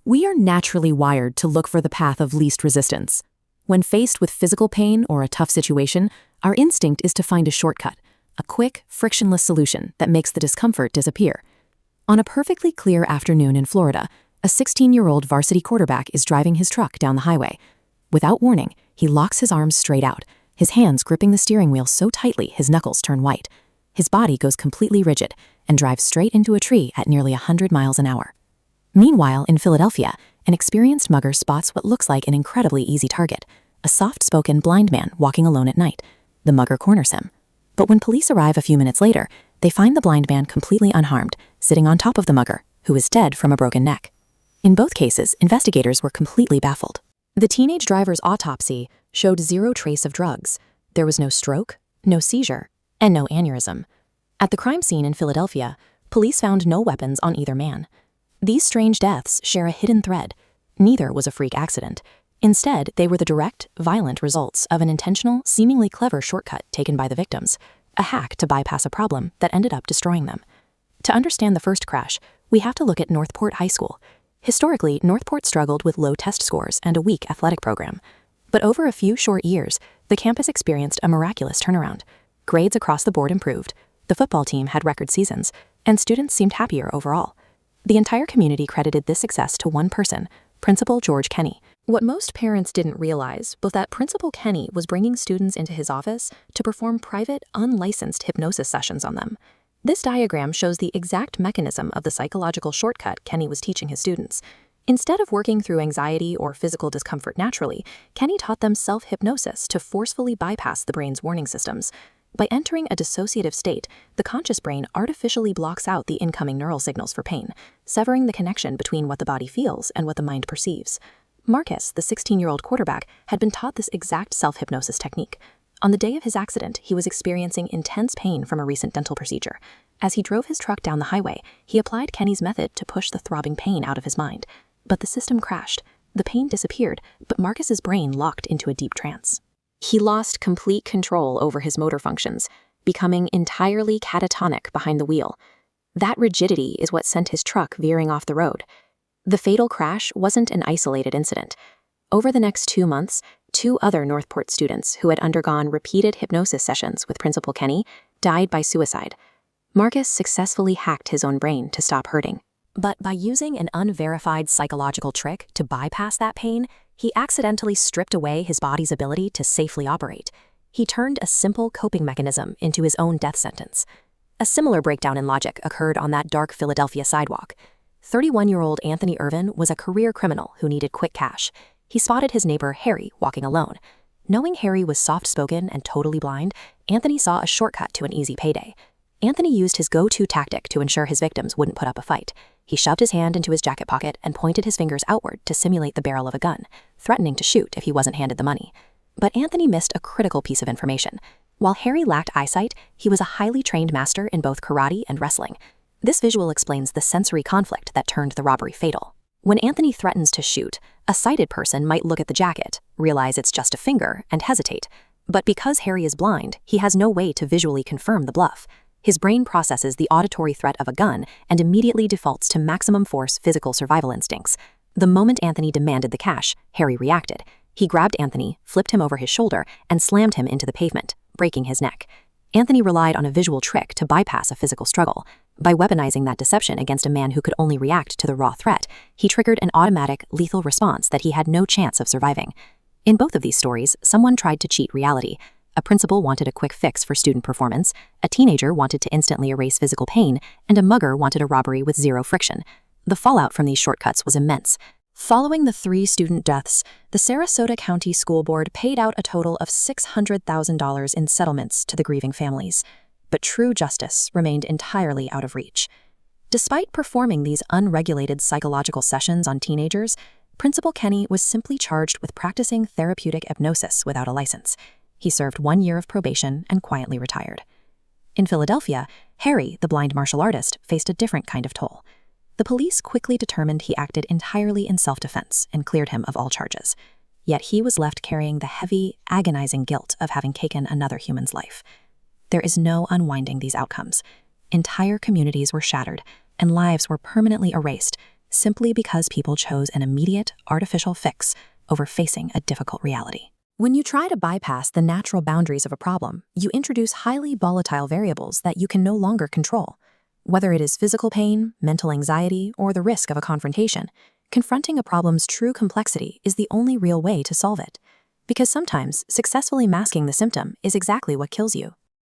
We are naturally wired to look for the path of least resistance. When faced with physical pain or a tough situation, our instinct is to find a shortcut, a quick, frictionless solution that makes the discomfort disappear. On a perfectly clear afternoon in Florida, a 16-year-old varsity quarterback is driving his truck down the highway. Without warning, he locks his arms straight out, his hands gripping the steering wheel so tightly his knuckles turn white. His body goes completely rigid and drives straight into a tree at nearly 100 miles an hour. Meanwhile, in Philadelphia, an experienced mugger spots what looks like an incredibly easy target, a soft-spoken blind man walking alone at night. The mugger corners him. But when police arrive a few minutes later, they find the blind man completely unharmed, sitting on top of the mugger, who is dead from a broken neck. In both cases, investigators were completely baffled. The teenage driver's autopsy showed zero trace of drugs. There was no stroke, no seizure, and no aneurysm. At the crime scene in Philadelphia, police found no weapons on either man. These strange deaths share a hidden thread. Neither was a freak accident. Instead, they were the direct, violent results of an intentional, seemingly clever shortcut taken by the victims, a hack to bypass a problem that ended up destroying them. To understand the first crash, we have to look at Northport High School. Historically, Northport struggled with low test scores and a weak athletic program. But over a few short years, the campus experienced a miraculous turnaround. Grades across the board improved, the football team had record seasons, and students seemed happier overall. The entire community credited this success to one person, Principal George Kenny. What most parents didn't realize was that Principal Kenny was bringing students into his office to perform private, unlicensed hypnosis sessions on them. This diagram shows the exact mechanism of the psychological shortcut Kenny was teaching his students. Instead of working through anxiety or physical discomfort naturally, Kenny taught them self-hypnosis to forcefully bypass the brain's warning systems. By entering a dissociative state, the conscious brain artificially blocks out the incoming neural signals for pain, severing the connection between what the body feels and what the mind perceives. Marcus, the 16-year-old quarterback, had been taught this exact self-hypnosis technique. On the day of his accident, he was experiencing intense pain from a recent dental procedure. As he drove his truck down the highway, he applied Kenny's method to push the throbbing pain out of his mind. But the system crashed. The pain disappeared, but Marcus's brain locked into a deep trance. He lost complete control over his motor functions, becoming entirely catatonic behind the wheel. That rigidity is what sent his truck veering off the road. The fatal crash wasn't an isolated incident. Over the next 2 months, 2 other Northport students who had undergone repeated hypnosis sessions with Principal Kenny died by suicide. Marcus successfully hacked his own brain to stop hurting. But by using an unverified psychological trick to bypass that pain, he accidentally stripped away his body's ability to safely operate. He turned a simple coping mechanism into his own death sentence. A similar breakdown in logic occurred on that dark Philadelphia sidewalk. 31-year-old Anthony Irvin was a career criminal who needed quick cash. He spotted his neighbor Harry walking alone. Knowing Harry was soft-spoken and totally blind, Anthony saw a shortcut to an easy payday. Anthony used his go-to tactic to ensure his victims wouldn't put up a fight. He shoved his hand into his jacket pocket and pointed his fingers outward to simulate the barrel of a gun, threatening to shoot if he wasn't handed the money. But Anthony missed a critical piece of information. While Harry lacked eyesight, he was a highly trained master in both karate and wrestling. This visual explains the sensory conflict that turned the robbery fatal. When Anthony threatens to shoot, a sighted person might look at the jacket, realize it's just a finger, and hesitate. But because Harry is blind, he has no way to visually confirm the bluff. His brain processes the auditory threat of a gun and immediately defaults to maximum force physical survival instincts. The moment Anthony demanded the cash, Harry reacted. He grabbed Anthony, flipped him over his shoulder, and slammed him into the pavement, breaking his neck. Anthony relied on a visual trick to bypass a physical struggle. By weaponizing that deception against a man who could only react to the raw threat, he triggered an automatic, lethal response that he had no chance of surviving. In both of these stories, someone tried to cheat reality. A principal wanted a quick fix for student performance, a teenager wanted to instantly erase physical pain, and a mugger wanted a robbery with zero friction. The fallout from these shortcuts was immense. Following the 3 student deaths, the Sarasota County School Board paid out a total of $600,000 in settlements to the grieving families. But true justice remained entirely out of reach. Despite performing these unregulated psychological sessions on teenagers, Principal Kenny was simply charged with practicing therapeutic hypnosis without a license. He served 1 year of probation and quietly retired. In Philadelphia, Harry, the blind martial artist, faced a different kind of toll. The police quickly determined he acted entirely in self-defense and cleared him of all charges. Yet he was left carrying the heavy, agonizing guilt of having taken another human's life. There is no unwinding these outcomes. Entire communities were shattered, and lives were permanently erased, simply because people chose an immediate, artificial fix over facing a difficult reality. When you try to bypass the natural boundaries of a problem, you introduce highly volatile variables that you can no longer control. Whether it is physical pain, mental anxiety, or the risk of a confrontation, confronting a problem's true complexity is the only real way to solve it. Because sometimes successfully masking the symptom is exactly what kills you.